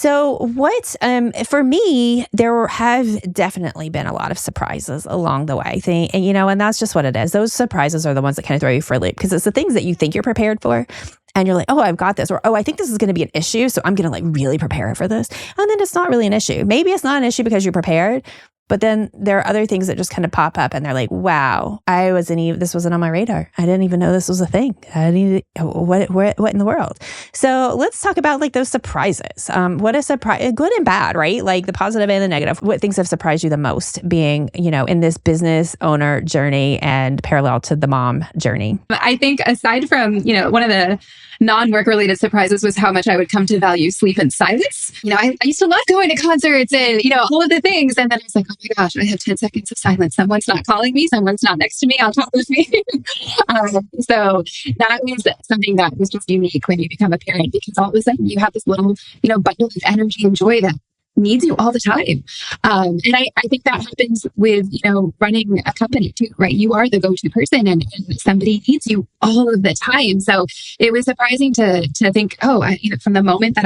So what, for me, there have definitely been a lot of surprises along the way. And that's just what it is. Those surprises are the ones that kind of throw you for a loop because it's the things that you think you're prepared for. And you're like, oh, I've got this. Or, oh, I think this is going to be an issue. So I'm going to like really prepare for this. And then it's not really an issue. Maybe it's not an issue because you're prepared. But then there are other things that just kind of pop up and they're like, wow, this wasn't on my radar. I didn't even know this was a thing. What in the world? So let's talk about like those surprises. What a surprise, good and bad, right? Like the positive and the negative. What things have surprised you the most being, in this business owner journey and parallel to the mom journey? I think aside from, one of the non-work related surprises was how much I would come to value sleep and silence. I used to love going to concerts and, all of the things. And then I was like, oh my gosh, I have 10 seconds of silence. Someone's not calling me. Someone's not next to me on top of me. So that was something that was just unique when you become a parent, because all of a sudden you have this little, bundle of energy and joy that needs you all the time. And I think that happens with, running a company too, right? You are the go-to person and somebody needs you all of the time. So it was surprising to think, from the moment that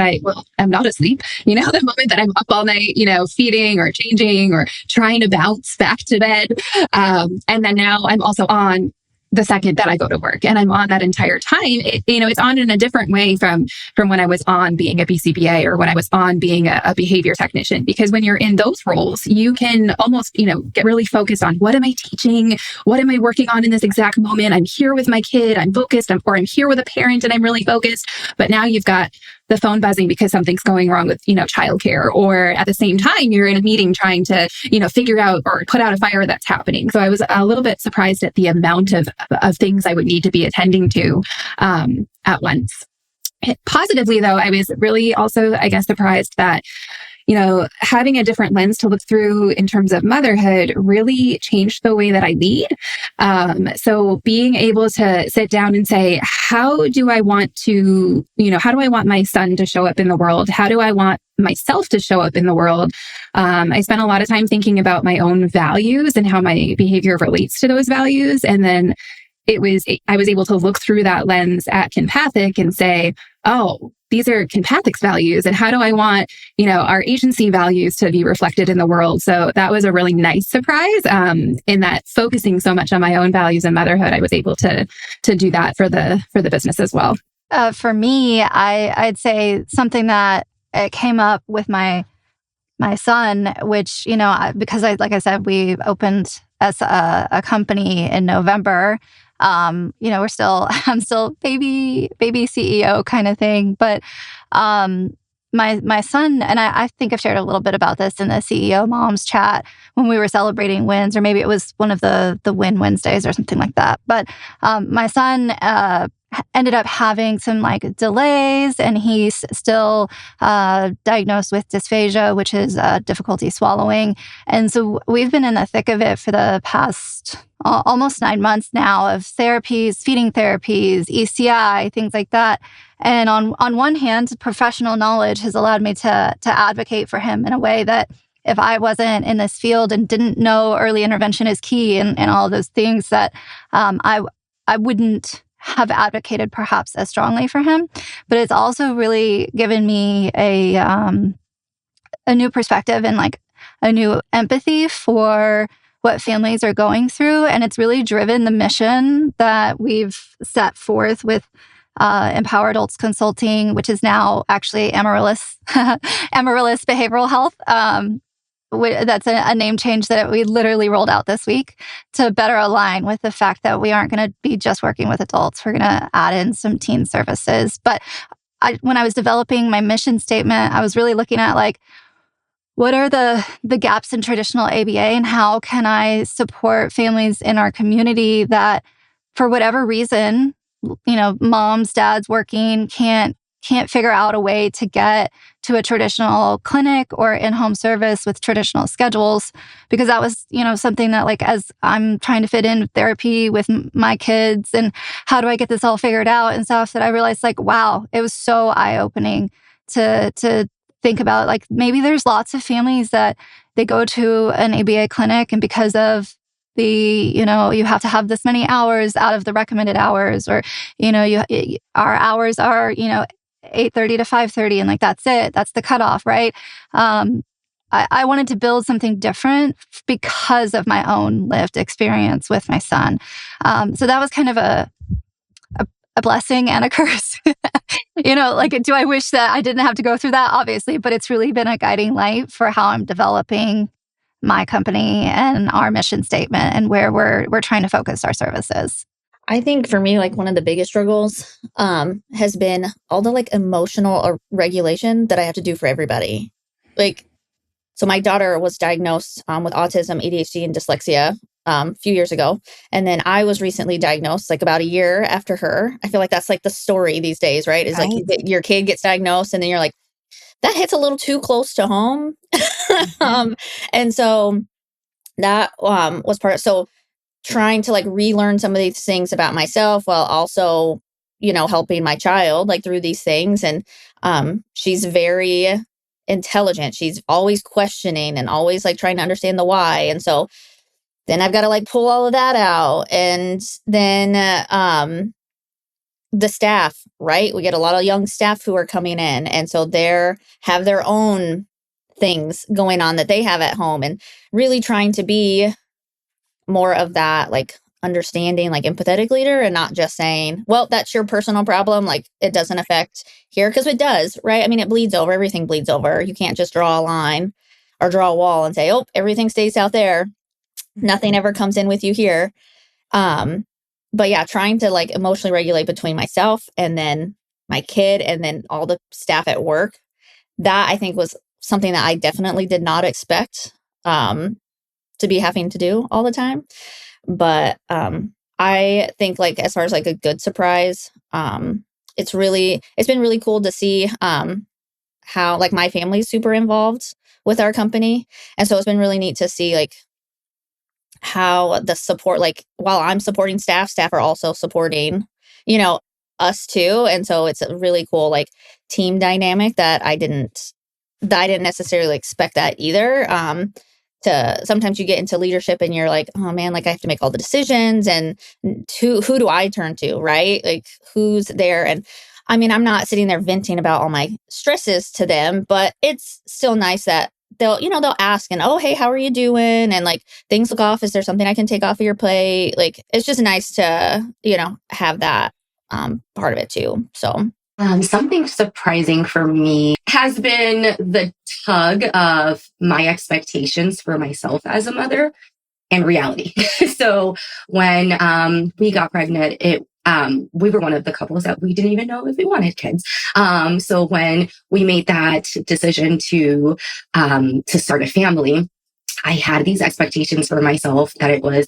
I'm not asleep, the moment that I'm up all night, feeding or changing or trying to bounce back to bed. And then now I'm also on the second that I go to work, and I'm on that entire time. It's on in a different way from when I was on being a BCBA or when I was on being a behavior technician, because when you're in those roles, you can almost, get really focused on what am I teaching? What am I working on in this exact moment? I'm here with my kid, I'm focused, or I'm here with a parent and I'm really focused. But now you've got the phone buzzing because something's going wrong with, childcare, or at the same time, you're in a meeting trying to, figure out or put out a fire that's happening. So I was a little bit surprised at the amount of things I would need to be attending to at once. Positively, though, I was really also, surprised that having a different lens to look through in terms of motherhood really changed the way that I lead. So being able to sit down and say, how do I want my son to show up in the world? How do I want myself to show up in the world? I spent a lot of time thinking about my own values and how my behavior relates to those values. And then I was able to look through that lens at Kinpathic and say, oh, these are Kinpathic's values. And how do I want, our agency values to be reflected in the world? So that was a really nice surprise in that focusing so much on my own values and motherhood, I was able to do that for the business as well. For me, I'd say something that it came up with my son, which, because like I said, we opened as a company in November. I'm still baby CEO kind of thing. But my son, and I think I've shared a little bit about this in the CEO Moms chat when we were celebrating wins, or maybe it was one of the Win Wednesdays or something like that. But my son ended up having some delays, and he's still diagnosed with dysphagia, which is difficulty swallowing. And so we've been in the thick of it for the past almost 9 months now of therapies, feeding therapies, ECI, things like that. And on one hand, professional knowledge has allowed me to advocate for him in a way that if I wasn't in this field and didn't know early intervention is key and all of those things, that I wouldn't have advocated perhaps as strongly for him. But it's also really given me a new perspective and a new empathy for what families are going through. And it's really driven the mission that we've set forth with Empower Adults Consulting, which is now actually Amarilys Behavioral Health. That's a name change that we literally rolled out this week to better align with the fact that we aren't going to be just working with adults. We're going to add in some teen services. But when I was developing my mission statement, I was really looking at what are the gaps in traditional ABA, and how can I support families in our community that, for whatever reason, moms, dads working can't figure out a way to get to a traditional clinic or in-home service with traditional schedules. Because that was, something that as I'm trying to fit in therapy with my kids and how do I get this all figured out and stuff, that I realized wow, it was so eye-opening to think about maybe there's lots of families that they go to an ABA clinic, and because of you have to have this many hours out of the recommended hours, or, our hours are, 8:30 to 5:30, and like that's it. That's the cutoff, right? I wanted to build something different because of my own lived experience with my son. So that was kind of a blessing and a curse. Like, do I wish that I didn't have to go through that? Obviously, but it's really been a guiding light for how I'm developing my company and our mission statement and where we're trying to focus our services. I think for me, like one of the biggest struggles has been all the like emotional regulation that I have to do for everybody. Like, so my daughter was diagnosed with autism, ADHD, and dyslexia a few years ago. And then I was recently diagnosed like about a year after her. I feel like that's like the story these days, right? Is like your kid gets diagnosed and then you're like, that hits a little too close to home. And so that was part of, so trying to like relearn some of these things about myself while also, helping my child like through these things. And she's very intelligent. She's always questioning and always like trying to understand the why. And so then I've got to like pull all of that out. And then the staff, right? We get a lot of young staff who are coming in. And so have their own things going on that they have at home, and really trying to be more of that like understanding, like empathetic leader, and not just saying, well, that's your personal problem. Like it doesn't affect here, because it does, right? I mean, it bleeds over. Everything bleeds over. You can't just draw a line or draw a wall and say, oh, everything stays out there. Nothing ever comes in with you here. But yeah, trying to like emotionally regulate between myself and then my kid and then all the staff at work. That I think was something that I definitely did not expect to be having to do all the time. But I think like as far as like a good surprise, it's been really cool to see how like my family's super involved with our company. And so it's been really neat to see like how the support, like while I'm supporting staff are also supporting, us too. And so it's a really cool like team dynamic that I didn't necessarily expect that either. Sometimes you get into leadership and you're like, oh man, like I have to make all the decisions, and who do I turn to, right? Like who's there? And I mean, I'm not sitting there venting about all my stresses to them, but it's still nice that they'll ask and, oh, hey, how are you doing? And like things look off. Is there something I can take off of your plate? Like, it's just nice to, have that part of it too. So something surprising for me has been the tug of my expectations for myself as a mother and reality. So when we got pregnant, we were one of the couples that we didn't even know if we wanted kids. So when we made that decision to start a family, I had these expectations for myself that it was,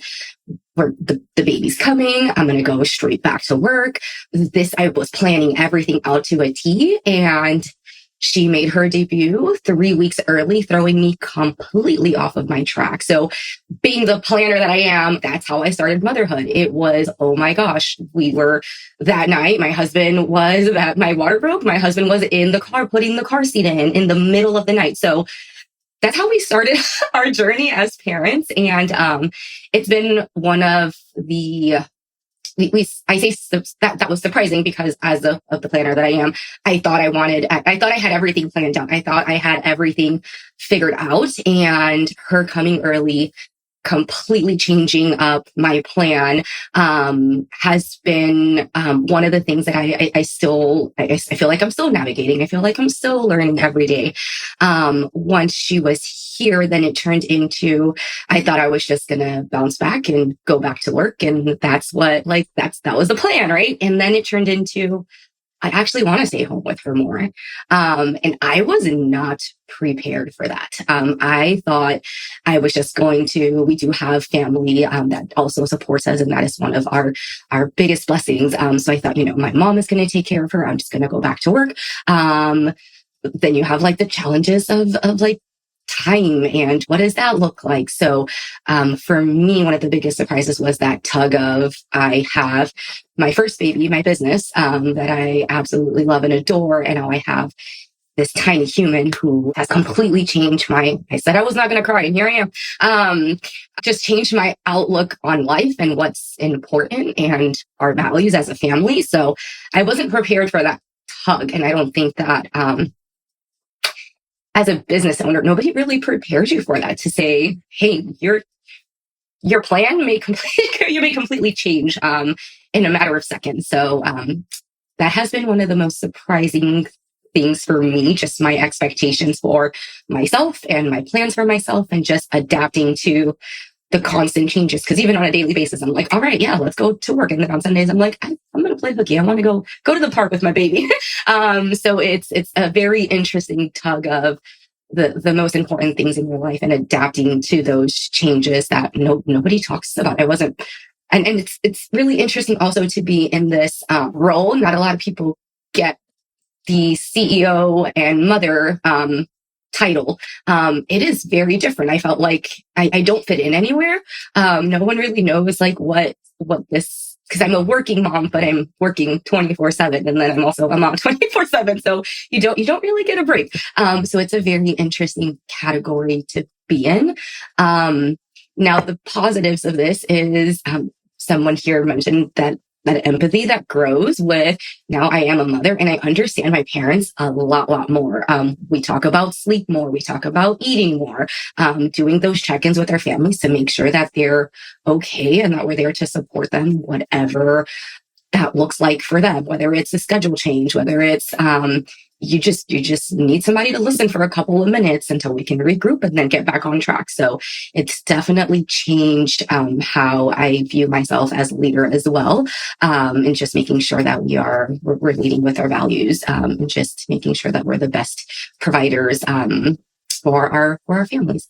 where the baby's coming, I'm going to go straight back to work. I was planning everything out to a T, and she made her debut 3 weeks early, throwing me completely off of my track. So being the planner that I am, that's how I started motherhood. It was, oh my gosh, that night, my water broke. My husband was in the car, putting the car seat in the middle of the night. So that's how we started our journey as parents. And it's been one of the, I say that was surprising, because as of the planner that I am, I thought I had everything planned out. I thought I had everything figured out, and her coming early, completely changing up my plan, has been one of the things that I feel like I'm still navigating. I feel like I'm still learning every day. Once she was here, then it turned into, I thought I was just gonna bounce back and go back to work, and that was the plan, right? And then it turned into, I actually want to stay home with her more. And I was not prepared for that. I thought I was just we do have family that also supports us, and that is one of our biggest blessings. So I thought, my mom is going to take care of her. I'm just going to go back to work. Then you have like the challenges of like time, and what does that look like? So for me, one of the biggest surprises was that tug of, I have my first baby, my business, that I absolutely love and adore, and now I have this tiny human who has completely changed I said I was not going to cry, and here I am. Just changed my outlook on life and what's important and our values as a family. So I wasn't prepared for that tug. And I don't think that as a business owner, nobody really prepares you for that, to say, hey, your plan may completely change in a matter of seconds. So that has been one of the most surprising things for me, just my expectations for myself and my plans for myself, and just adapting to the constant changes. Because even on a daily basis, I'm like, all right, yeah, let's go to work. And then on Sundays, I'm like, I'm going to play hooky. I want to go to the park with my baby. So it's a very interesting tug of the most important things in your life and adapting to those changes that nobody talks about. And it's really interesting also to be in this role. Not a lot of people get the CEO and mother title. It is very different. I felt like I don't fit in anywhere. No one really knows like what this, because I'm a working mom, but I'm working 24/7, and then I'm also a mom 24/7. So you don't really get a break. So it's a very interesting category to be in. Now the positives of this is someone here mentioned that empathy that grows with, now I am a mother and I understand my parents a lot more. We talk about sleep more. We talk about eating more, doing those check-ins with our families to make sure that they're okay and that we're there to support them, whatever that looks like for them, whether it's a schedule change, whether it's you just need somebody to listen for a couple of minutes until we can regroup and then get back on track. So it's definitely changed how I view myself as a leader as well, and just making sure that we're leading with our values, and just making sure that we're the best providers for our families.